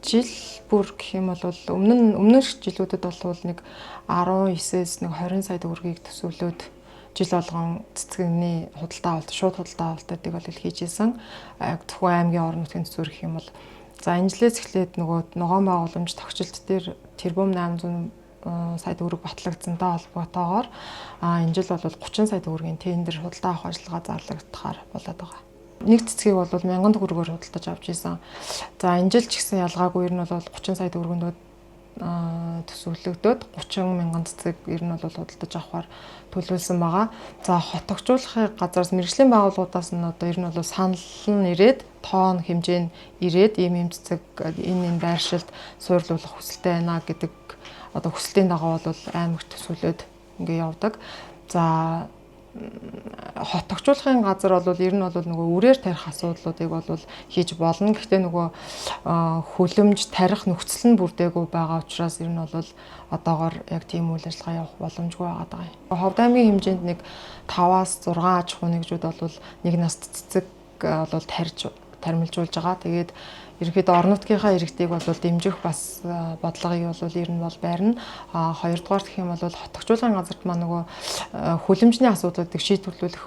жил бүр гэх юм бол өмнөх жилүүдэд бол нэг 19-с нэг 20 сая төгрөгийг төсөвлөөд жил болгон цэцгийн худалдаа авалт, шууд худалдаа авалтуудыг бол хийж исэн. Зөвхөн аймгийн орон нутгийн төсвөр гэх юм бол за энэ жилээс эхлээд нөгөө ногоон байгууламж тогтчлт дээр тэрбум 800 сая төгрөг батлагдсантай холбоотойгоор энэ жил бол 30 сая төгрөгийн тендер худалдаа авах ажиллагаа зарлагдахаар болоод байгаа. Нэг цэцгийг бол 1000 төгрөгөөр худалдаж авч исэн. За энэ жил ч гэсэн ялгаагүй ер нь бол 30 сая төгрөгөнд төсөвлөгдөөд 30 мянган цэцэг ер нь бол худалдаж авахар төлөвлөсөн байгаа. За хотогжуулахын газраас мэргэжлийн байгууллагуудаас нь одоо ер нь бол санал нь ирээд тоон хэмжээ нь ирээд ийм цэцэг энэ байршилд суйрлуулах хүсэлтэй байна гэдэг одоо хүсэлтийн дагуу бол аймагт төсвөлөөд ингээ явдаг. За хотогжуулахын газар бол ер нь бол нөгөө үрээр тарих асуудлуудыг бол хийж болно. Гэхдээ нөгөө хөлөмж тарих нөхцөл нь бүрдээгүй байгаа учраас ер нь бол одоогоор яг тийм үйл ажиллагаа явах боломжгүй байгаа юм. Ховд аймгийн хэмжээнд нэг 5-аас 6 аж ахуй нэгжүүд бол нэг наст цэцэг бол тармилжуулж байгаа. Тэгээд ерөнхийдөө орон нутгийнхаа иргэдийг бол дэмжих бас бодлогыг бол ер нь бол байрна. Хоёрдугаар гэх юм бол хотогжуулгын газарт маань нөгөө хөлөмжний асуудлуудыг шийдвэрлэх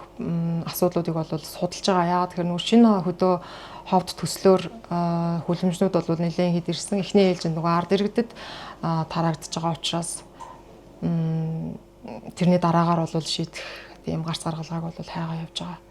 асуудлуудыг бол судалж байгаа. Яагаад гэхээр нөгөө шинэ хөдөө ховд төслөөр хөлөмжнүүд бол нэлээд хэд ирсэн. Эхний ээлжинд нөгөө ард иргэдэд тараагдж байгаа учраас тэрний дараагаар бол шийдэх тийм гарц гаргалгааг бол хайгаа явж байгаа.